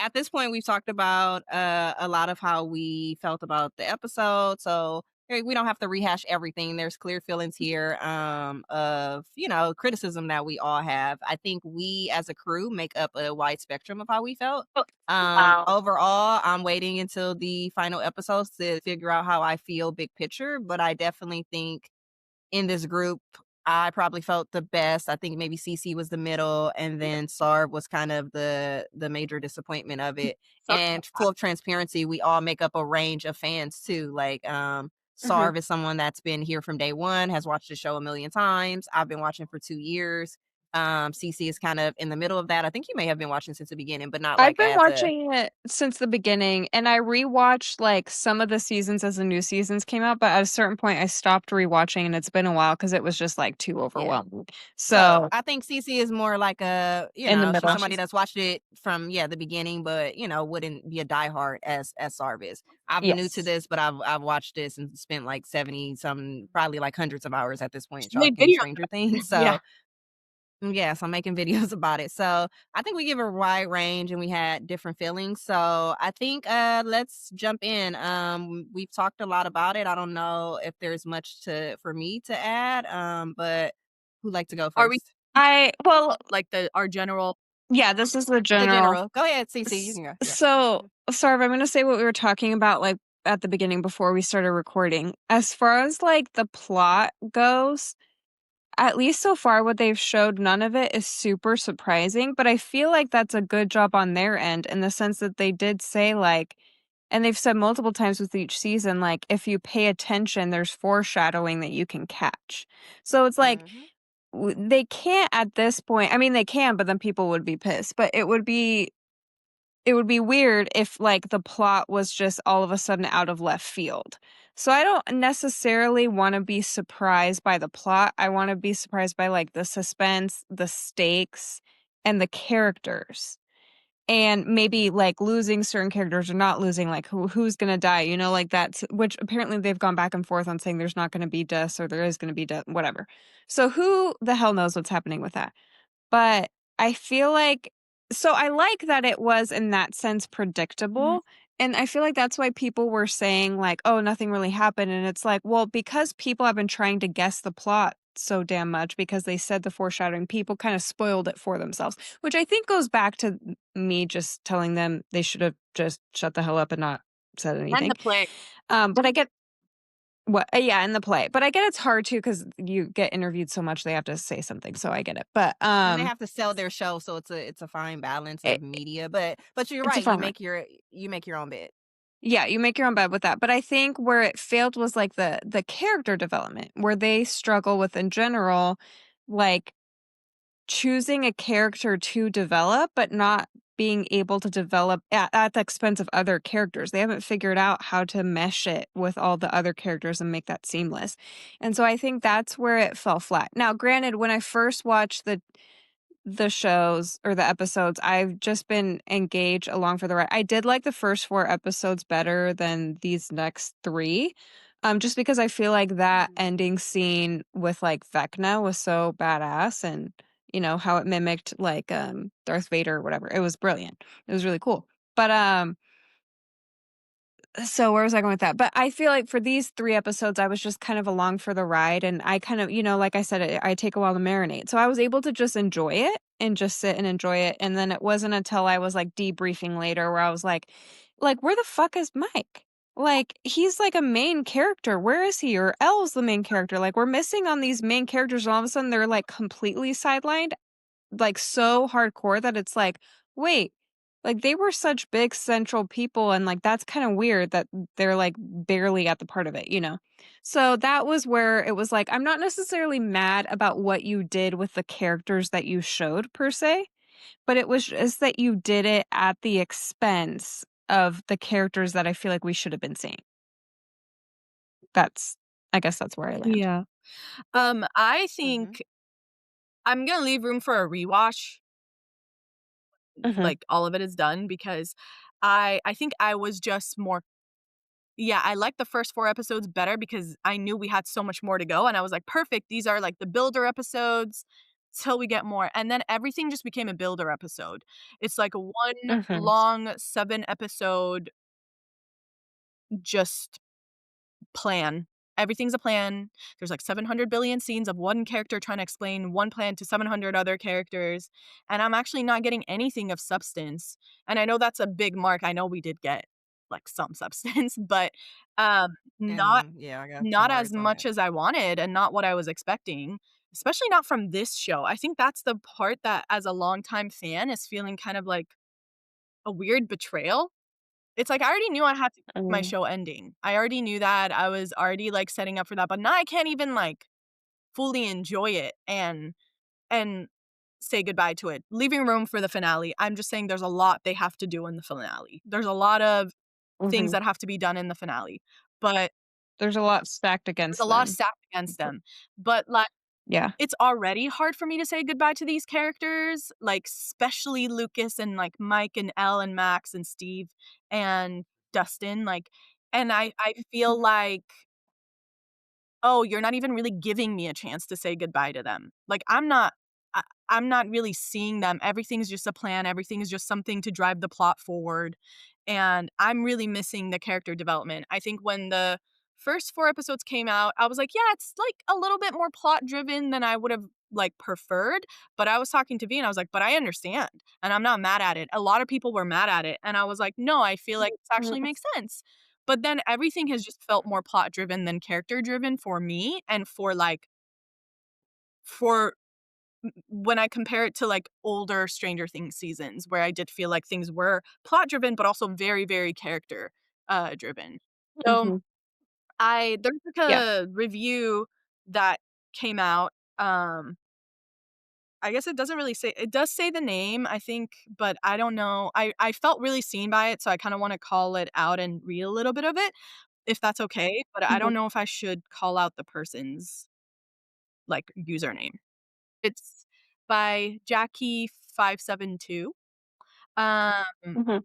at this point, we've talked about a lot of how we felt about the episode. So we don't have to rehash everything. There's clear feelings here of, criticism that we all have. I think we as a crew make up a wide spectrum of how we felt. Oh, wow. Overall, I'm waiting until the final episodes to figure out how I feel big picture, but I definitely think in this group, I probably felt the best. I think maybe CC was the middle, and then Sarv was kind of the major disappointment of it. So And full of transparency, we all make up a range of fans too. Like mhm. Sarv is someone that's been here from day one, has watched the show a million times. I've been watching for 2 years. CC is kind of in the middle of that. I think you may have been watching since the beginning, but not I've like been as a watching it since the beginning, and I rewatched, like, some of the seasons as the new seasons came out, but at a certain point, I stopped rewatching, and it's been a while because it was just, like, too yeah. overwhelming. So, So, I think Cece is more like in the she's middle. somebody that's watched it from, the beginning, but, wouldn't be a diehard as Sarv is. I'm new to Yes. this, but I've watched this and spent like 70 some probably like hundreds of hours at this point She made talking videos Stranger Things. yeah. So, yes, I'm making videos about it. So, I think we give a wide range and we had different feelings. So, I think let's jump in. We've talked a lot about it. I don't know if there's much to for me to add, but who'd like to go Are we first? well, Like our general yeah, this is the the general. general. Go ahead, Cece, you can go. Yeah. So, sorry, I'm gonna say what we were talking about, like, at the beginning before we started recording. As far as, like, the plot goes, at least so far what they've showed, none of it is super surprising, but I feel like that's a good job on their end in the sense that they did say, like and they've said multiple times with each season, like, if you pay attention, there's foreshadowing that you can catch. So it's like, Mhm. they can't at this point I mean, they can, but then people would be pissed, but it would be weird if, like, the plot was just all of a sudden out of left field. So I don't necessarily wanna be surprised by the plot, I wanna be surprised by, like, the suspense, the stakes, and the characters. And maybe, like, losing certain characters or not losing, like, who's gonna die, like, that's which apparently they've gone back and forth on saying there's not gonna be deaths or there is gonna be death whatever. So who the hell knows what's happening with that? But I feel like so I like that it was in that sense Mhm. predictable, and I feel like that's why people were saying like, "Oh, nothing really happened," and it's like, well, because people have been trying to guess the plot so damn much because they said the foreshadowing, people kinda spoiled it for themselves, which I think goes back to me just telling them they should have just shut the hell up and not said And the anything. play. But I get yeah, in the play, but I get it's hard too because you get interviewed so much, they have to say something, so I get it, but, And they have to sell their show, so it's a fine balance it of media, but you're it's a right, fun one. you make your own bed. Yeah, you make your own bed with that, but I think where it failed was, like, the character development, where they struggle with in general, like, choosing a character to develop, but not being able to develop at the expense of other characters. They haven't figured out how to mesh it with all the other characters and make that seamless, and so I think that's where it fell flat. Now, granted, when I first watched the shows or the episodes, I've just been engaged along for the ride. I did like the first 4 episodes better than these next 3, just because I feel like that Mhm. ending scene with, like, Vecna was so badass and, how it mimicked, like, Darth Vader or whatever. It was brilliant. It was really cool. But, so where was I going with that? But I feel like for these 3 episodes, I was just kind of along for the ride, and I kind of like I said, I take a while to marinate. So I was able to just enjoy it and just sit and enjoy it, and then it wasn't until I was, like, debriefing later where I was like, "Where the fuck is Mike? Like, he's, like, a main character. Where is he? Or Elle's the main character. Like, we're missing on these main characters, and all of a sudden they're, like, completely sidelined." Like, so hardcore that it's like, "Wait, like, they were such big central people, and, like, that's kinda weird that they're, like, barely at the part of it?" So, that was where it was like, I'm not necessarily mad about what you did with the characters that you showed per se, but it was just that you did it at the expense of the characters that I feel like we should have been seeing. That's I guess that's where I land. Yeah. I Mhm. think I'm gonna leave room for a rewatch, Mhm. like, all of it is done because I think I was just more yeah, I liked the first 4 episodes better because I knew we had so much more to go, and I was like, "Perfect, these are, like, the builder episodes." till we get more, and then everything just became a builder episode. It's like one Mhm. long 7 episode just plan. Everything's a plan. There's like 700 billion scenes of one character trying to explain one plan to 700 other characters, and I'm actually not getting anything of substance. And I know that's a big mark. I know we did get like some substance, but not And yeah, I got some not as words on much it. as I wanted and not what I was expecting, especially not from this show. I think that's the part that as a longtime fan is feeling kind of like a weird betrayal. It's like I already knew I had to keep my Mm. show ending. I already knew that. I was already, like, setting up for that, but now I can't even, like, fully enjoy it and say goodbye to it, leaving room for the finale. I'm just saying there's a lot they have to do in the finale. There's a lot of things Mhm. that have to be done in the finale, but There's a lot stacked there's a against lot them. stacked against them. But, like, Yeah. it's already hard for me to say goodbye to these characters, like, especially Lucas and, like, Mike and Elle and Max and Steve and Dustin, like, and I feel like, "Oh, you're not even really giving me a chance to say goodbye to them." Like, I I'm not really seeing them. Everything's just a plan, everything is just something to drive the plot forward, and I'm really missing the character development. I think when the first 4 episodes came out, I was like, "Yeah, it's, like, a little bit more plot driven than I would've, like, preferred," but I was talking to V and I was like, "But I understand, and I'm not mad at it." A lot of people were mad at it, and I was like, "No, I feel like this actually Mhm. makes sense." But then everything has just felt more plot driven than character driven for me and for, like for when I compare it to, like, older Stranger Things seasons where I did feel like things were plot driven, but also very, very character, driven. So, Mhm. there's, like, Yeah. a review that came out, I guess it doesn't really say it does say the name, I think, but I don't know. I felt really seen by it, so I kinda wanna call it out and read a little bit of it, if that's okay, but I Mhm. don't know if I should call out the person's, like, username. It's by Jackie572. Um, Mhm.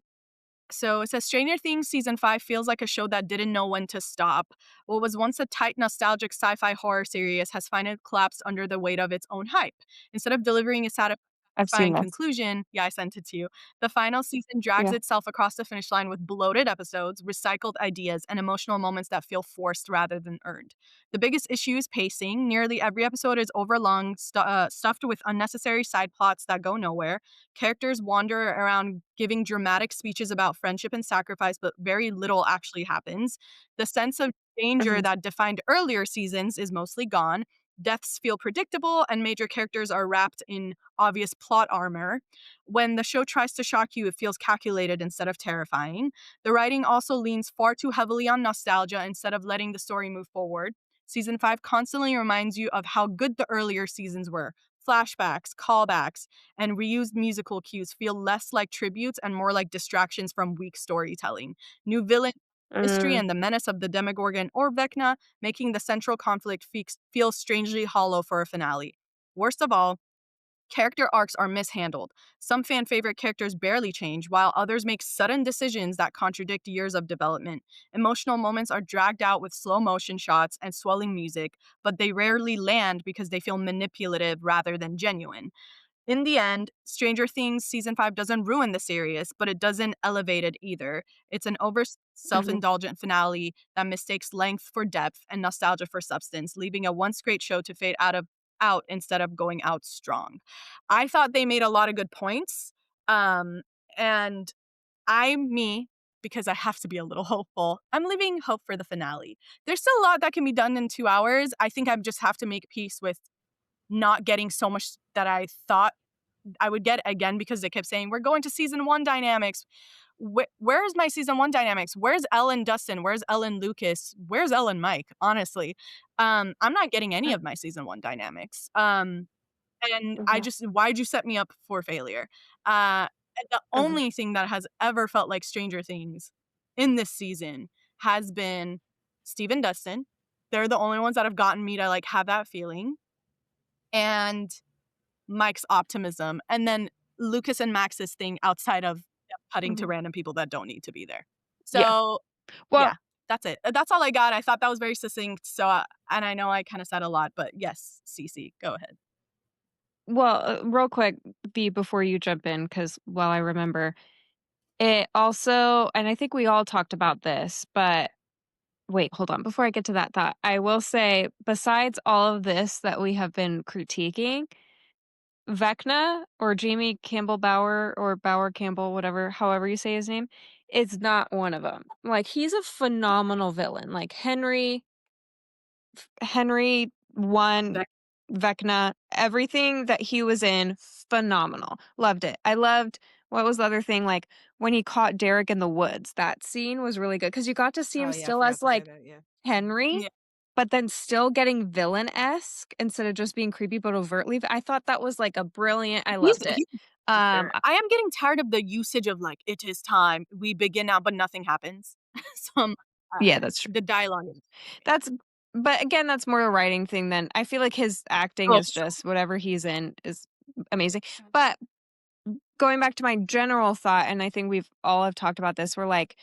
so it says Stranger Things season 5 feels like a show that didn't know when to stop. What was once a tight, nostalgic sci-fi horror series has finally collapsed under the weight of its own hype. Instead of delivering a I've seen satisfying this. conclusion, yeah, I sent it to you. The final season drags Yeah. itself across the finish line with bloated episodes, recycled ideas, and emotional moments that feel forced rather than earned. The biggest issue is pacing. Nearly every episode is overlong, stuffed with unnecessary side plots that go nowhere. Characters wander around giving dramatic speeches about friendship and sacrifice, but very little actually happens. The sense of danger Mhm. that defined earlier seasons is mostly gone. Deaths feel predictable, and major characters are wrapped in obvious plot armor. When the show tries to shock you, it feels calculated instead of terrifying. The writing also leans far too heavily on nostalgia instead of letting the story move forward. Season 5 constantly reminds you of how good the earlier seasons were. Flashbacks, callbacks, and reused musical cues feel less like tributes and more like distractions from weak storytelling. New villain mystery Mm. and the menace of the Demogorgon or Vecna, making the central conflict feel strangely hollow for a finale. Worst of all, character arcs are mishandled. Some fan favorite characters barely change, while others make sudden decisions that contradict years of development. Emotional moments are dragged out with slow motion shots and swelling music, but they rarely land because they feel manipulative rather than genuine. In the end, Stranger Things season 5 doesn't ruin the series, but it doesn't elevate it either. It's an over Mhm. self-indulgent finale that mistakes length for depth and nostalgia for substance, leaving a once great show to fade out instead of going out strong. I thought they made a lot of good points. Um and I'm me because I have to be a little hopeful. I'm leaving hope for the finale. There's still a lot that can be done in 2 hours. I think I just have to make peace with not getting so much that I thought I would get again because they kept saying, "We're going to season 1 dynamics." Where's my season 1 dynamics? Where's Ellen Dustin? Where's Ellen Lucas? Where's Ellen Mike? Honestly, I'm not getting any of my season 1 dynamics. And I Mhm. just why'd you set me up for failure? And the Mhm. only thing that has ever felt like Stranger Things in this season has been Steve and Dustin. They're the only ones that have gotten me to, like, have that feeling, and Mike's optimism, and then Lucas and Max's thing outside of them cutting to Mhm. random people that don't need to be there. Yeah. So, Well, yeah, that's it. That's all I got. I thought that was very succinct, so, and I know I kinda said a lot, but yes, Cece, go ahead. Well, real quick, B, before you jump in, because while I remember, it also, and I think we all talked about this, but wait, hold on. Before I get to that thought, I will say, besides all of this that we have been critiquing, Vecna or Jamie Campbell Bower or Bower Campbell, whatever, however you say his name, is not one of them. Like, he's a phenomenal villain. Like, Henry one, That Vecna, everything that he was in, phenomenal. Loved it. I loved, what was the other thing? Like, when he caught Derek in the woods, that scene was really good because you got to see Oh him yeah, I still forgot as to say like that. Yeah. Henry, yeah, but then still getting villain-esque instead of just being creepy but overtly. I thought that was like a brilliant, I loved it. he's a Um, character. I am getting tired of the usage of, like, "It is time, we begin now," but nothing happens. So, yeah, that's true. the dialogue is That's, but again, that's more a writing thing than I feel like his acting oh, is just whatever he's in is amazing. But going back to my general thought, and I think we've all have talked about this, we're like,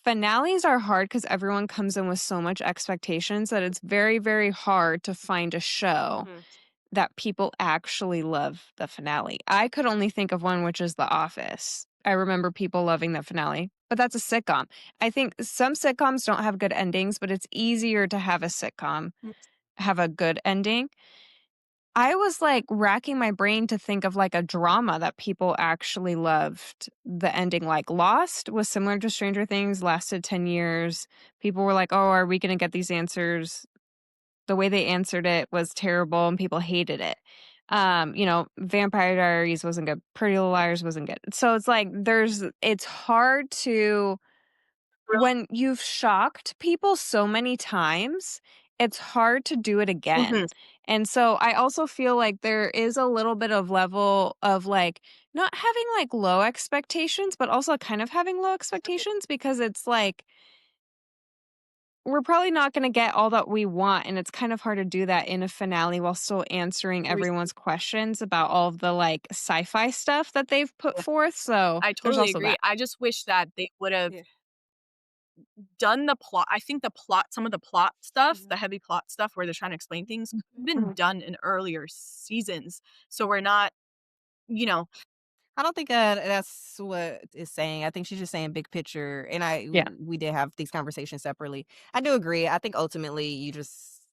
finales are hard because everyone comes in with so much expectations that it's very, very hard to find a show Mhm. that people actually love the finale. I could only think of one, which is The Office. I remember people loving the finale, but that's a sitcom. I think some sitcoms don't have good endings, but it's easier to have a sitcom have a good ending. I was like racking my brain to think of like a drama that people actually loved the ending. Like Lost was similar to Stranger Things, lasted 10 years. People were like, oh, are we going to get these answers? The way they answered it was terrible and people hated it. Vampire Diaries wasn't good. Pretty Little Liars wasn't good. So it's like it's hard to, when you've shocked people so many times, it's hard to do it again. mhm, And so I also feel like there is a little bit of level of like not having like low expectations, but also kind of having low expectations because it's like we're probably not going to get all that we want. And it's kind of hard to do that in a finale while still answering everyone's questions about all of the like sci fi stuff that they've put forth. So I there's totally also agree. that. I just wish that they would've Yeah. done the plot. I think the plot some of the plot stuff, Mhm. the heavy plot stuff where they're trying to explain things could have been Mhm. done in earlier seasons, so we're not, you know I don't think that's what is saying. I think she's just saying big picture. And Yeah. we did have these conversations separately. I do agree. I think ultimately you just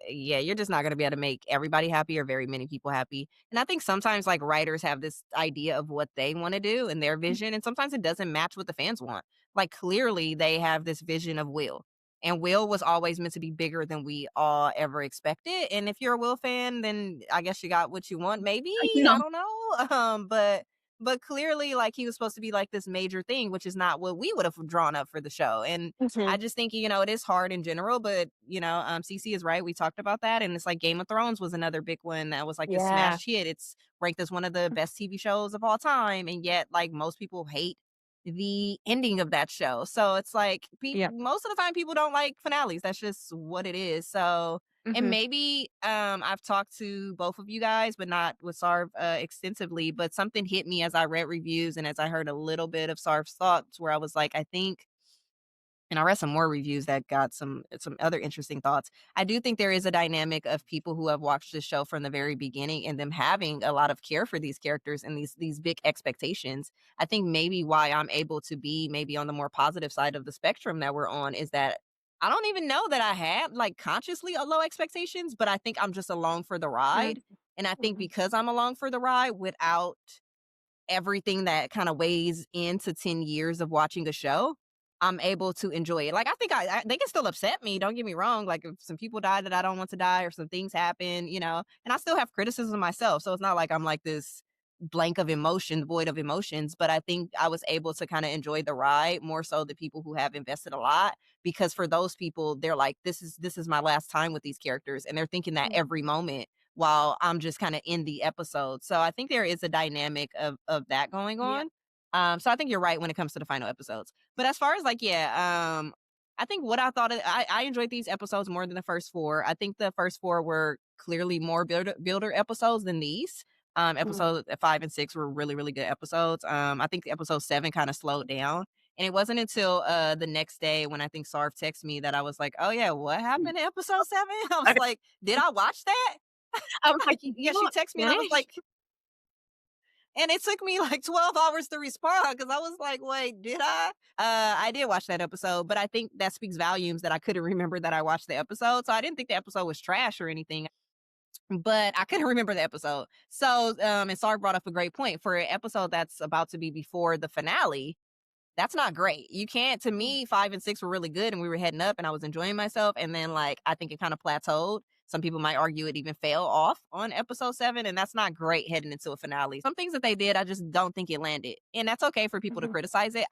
yeah, you're just not going to be able to make everybody happy or very many people happy. And I think sometimes like writers have this idea of what they want to do and their vision, and sometimes it doesn't match what the fans want. Like clearly they have this vision of Will. And Will was always meant to be bigger than we all ever expected. And if you're a Will fan, then I guess you got what you want, maybe. you know I don't know. But clearly like he was supposed to be like this major thing, which is not what we would have drawn up for the show. And I Mhm. just think, it is hard in general, but CC is right. We talked about that. And it's like Game of Thrones was another big one that was like this Yeah. smash hit. It's ranked as one of the best TV shows of all time. And yet, like, most people hate the ending of that show. So it's like Yeah. most of the time people don't like finales. That's just what it is. So and Mhm. maybe I've talked to both of you guys, but not with Sarv extensively. But something hit me as I read reviews and as I heard a little bit of Sarv's thoughts, where I was like, I think, and I read some more reviews that got some other interesting thoughts. I do think there is a dynamic of people who have watched the show from the very beginning and them having a lot of care for these characters and these big expectations. I think maybe why I'm able to be maybe on the more positive side of the spectrum that we're on is that I don't even know that I have like consciously a low expectations, but I think I'm just along for the ride. And I think because I'm along for the ride without everything that kind of weighs into 10 years of watching a show, I'm able to enjoy it. Like, I think they can still upset me. Don't get me wrong. Like, if some people die that I don't want to die or some things happen, and I still have criticism myself. So it's not like I'm like this blank of emotion, void of emotions. But I think I was able to kind of enjoy the ride more so the people who have invested a lot, because for those people, they're like, this is my last time with these characters. And they're thinking that every moment while I'm just kind of in the episode. So I think there is a dynamic of that going Yeah. on. So I think you're right when it comes to the final episodes. But as far as like, yeah, I think what I thought I enjoyed these episodes more than the first four. I think the first four were clearly more builder episodes than these. Episode 5 and 6 were really, really good episodes. I think episode 7 kind of slowed down. And it wasn't until the next day when I think Sarv texted me that I was like, oh yeah, what happened in episode 7? I was I like, did I watch that? I'm like, "Did Yeah, you she not texted me and I was finish?" like, and it took me like 12 hours to respond because I was like, wait, did I? I did watch that episode, but I think that speaks volumes that I couldn't remember that I watched the episode. So I didn't think the episode was trash or anything, but I couldn't remember the episode. So, and Sark brought up a great point for an episode that's about to be before the finale. That's not great. You can't, to me, 5 and 6 were really good and we were heading up and I was enjoying myself. And then, like, I think it kind of plateaued. Some people might argue it even fell off on episode 7, and that's not great heading into a finale. Some things that they did, I just don't think it landed. And that's okay for people to Mhm. criticize it.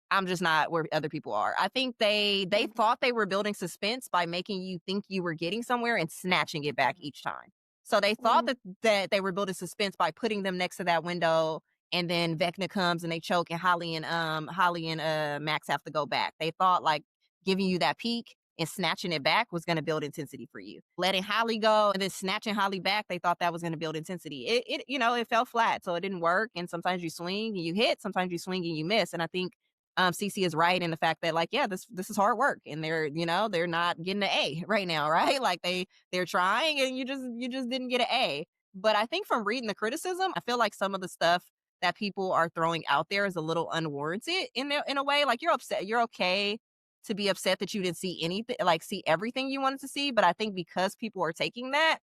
I'm just not where other people are. I think they thought they were building suspense by making you think you were getting somewhere and snatching it back each time. So they thought Mhm. that they were building suspense by putting them next to that window, and then Vecna comes and they choke, and Holly and Max have to go back. They thought like giving you that peak and snatching it back was going to build intensity for you. Letting Holly go and then snatching Holly back, they thought that was going to build intensity. It it fell flat, so it didn't work. And sometimes you swing and you hit, sometimes you swing and you miss. And I think Cece is right in the fact that like, yeah, this is hard work, and they're not getting an A right now, right? Like they're trying, and you just didn't get an A. But I think from reading the criticism, I feel like some of the stuff that people are throwing out there is a little unwarranted in a way. Like you're upset, you're okay to be upset that you didn't see anything, like see everything you wanted to see. But I think because people are taking that,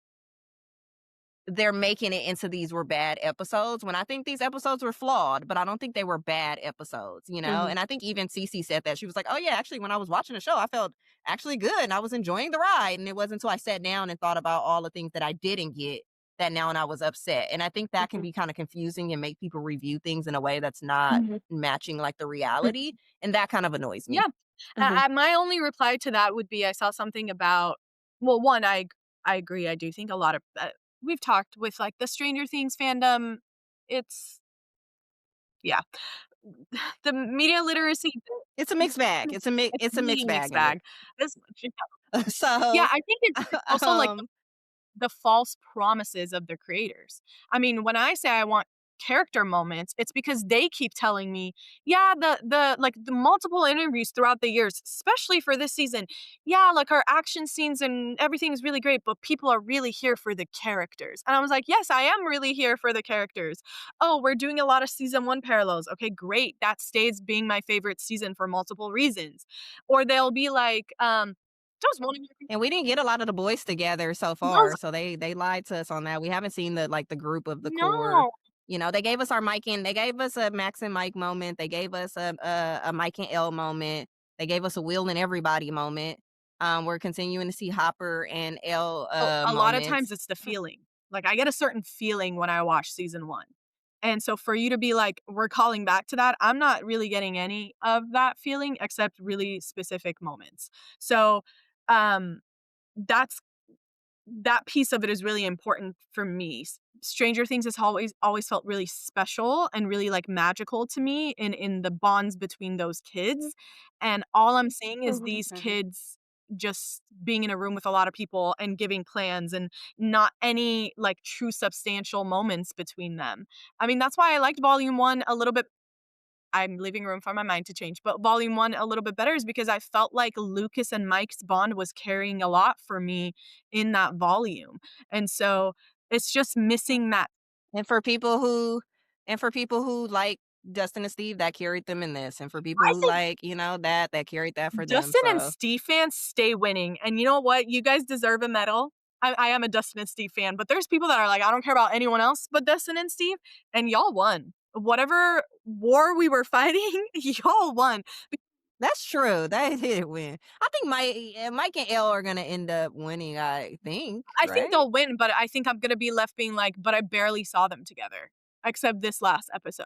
they're making it into these were bad episodes when I think these episodes were flawed, but I don't think they were bad episodes, you know? Mhm. And I think even Cece said that. She was like, oh, yeah, actually, when I was watching the show, I felt actually good and I was enjoying the ride. And it wasn't until I sat down and thought about all the things that I didn't get that now and I was upset. And I think that can Mhm. be kind of confusing and make people review things in a way that's not Mhm. matching like the reality. Mhm. And that kind of annoys me. Yeah. Mhm. My only reply to that would be I saw something about well, one, I agree. I do think a lot of we've talked with like the Stranger Things fandom. It's yeah, the media literacy. It's a mixed bag. It's It's a mixed really mixed bag in this. bag. This, yeah, So, I think it's also like um, the false promises of the creators. I mean, when I say I want character moments, it's because they keep telling me, yeah, the multiple interviews throughout the years, especially for this season, yeah, like our action scenes and everything is really great, but people are really here for the characters. And I was like, yes, I am really here for the characters. Oh, we're doing a lot of season 1 parallels. Okay, great. That stays being my favorite season for multiple reasons. Or they'll be like, just one of your and we didn't get a lot of the boys together so those far, so they lied to us on that. We haven't seen the group of the core. no. You know, they gave us our they gave us a Max and Mike moment. They gave us a Mike and L moment. They gave us a Will and everybody moment. We're continuing to see Hopper and L Oh, a lot of times moments. it's the feeling. Like, I get a certain feeling when I watch season 1. And so for you to be like, "We're calling back to that," I'm not really getting any of that feeling except really specific moments. So, um, that's that piece of it is really important for me. Stranger Things has always felt really special and really, like, magical to me in the bonds between those kids, and all I'm seeing is Mhm. these Mhm. kids just being in a room with a lot of people and giving plans and not any, like, true substantial moments between them. I mean, that's why I liked volume 1 a little bit. I'm leaving room for my mind to change, but volume 1 a little bit better is because I felt like Lucas and Mike's bond was carrying a lot for me in that volume, and so it's just missing that. And for people who like Dustin and Steve, that carried them in this. And for people I who think like, that carried that for them. Dustin and So Steve fans stay winning, and you know what? You guys deserve a medal. I am a Dustin and Steve fan, but there's people that are like, "I don't care about anyone else but Dustin and Steve," and y'all won. Whatever war we were fighting, y'all won. that's true. That did win. I think Mike and Elle are gonna end up winning, I think, I think right? they'll win, but I think I'm gonna be left being like, "But I barely saw them together, except this last episode."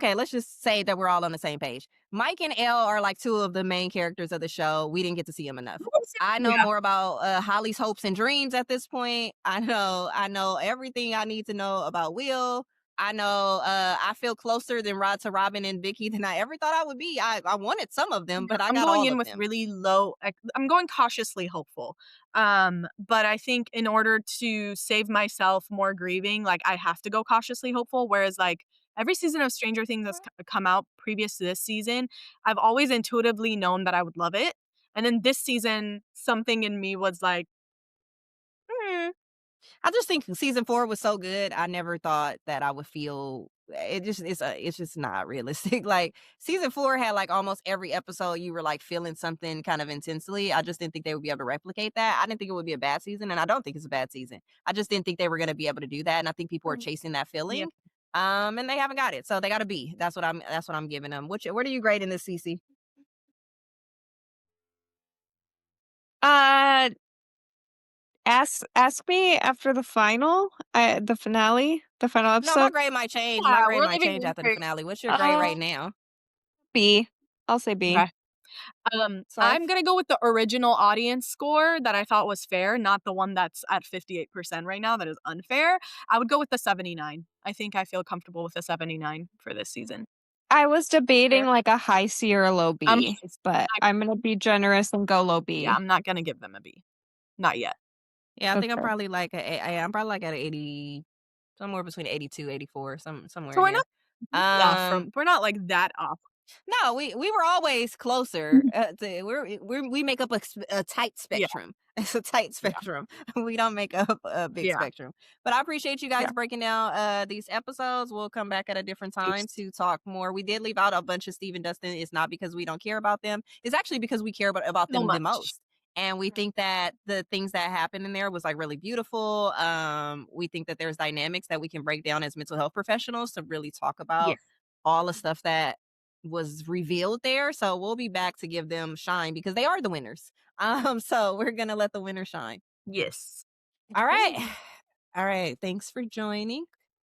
Okay, let's just say that we're all on the same page. Mike and Elle are like two of the main characters of the show. We didn't get to see them enough. I know Yeah, more about Holly's hopes and dreams at this point. I know everything I need to know about Will. I know I feel closer than Rod to Robin and Vicky than I ever thought I would be. I wanted some of them, yeah, but I I'm got going all in of with them. really low I'm going cautiously hopeful, but I think in order to save myself more grieving, like, I have to go cautiously hopeful, whereas, like, every season of Stranger Things that's come out previous to this season, I've always intuitively known that I would love it, and then this season, something in me was like, I just think season 4 was so good, I never thought that I would feel it's just not realistic. Like, season 4 had, like, almost every episode you were, like, feeling something kind of intensely. I just didn't think they would be able to replicate that. I didn't think it would be a bad season, and I don't think it's a bad season. I just didn't think they were gonna be able to do that, and I think people are Mm, chasing that yeah. feeling, and they haven't got it, so they got a B. That's what I'm giving them. What are you grading this, CC? Uh, ask me after the finale, the final No, my episode. grade might change. Yeah, My grade we're might living change in after the fear. finale. What's your grade right Uh, now? B. I'll say B. Okay. I'm Seth? gonna go with the original audience score that I thought was fair, not the one that's at 58% right now that is unfair. I would go with the 79. I think I feel comfortable with the 79 for this season. I was debating Fair? like a high C or a low I'm B, but not I'm gonna be generous and go low yeah, B. I'm not gonna give them a B. Not yet. Yeah, I think I'm Okay. probably like I'm probably like at 80, somewhere between 82, 84, somewhere So in we're there. not way off Um, from we're not, like, that off. no, we were always closer. Mhm. We make up a tight Yeah, spectrum. It's a tight yeah, spectrum. We don't make up a big yeah, spectrum. But I appreciate you yeah. guys breaking down these episodes. We'll come back at a different time Yes. to talk more. We did leave out a bunch of Steve and Dustin. It's not because we don't care about them. It's actually because we care about So them the much. most. And we think that the things that happened in there was like really beautiful. We think that there's dynamics that we can break down as mental health professionals to really talk about Yes, all the stuff that was revealed there. So we'll be back to give them shine because they are the winners. So we're gonna let the winner shine. yes. All right. Okay. All right. Thanks for joining.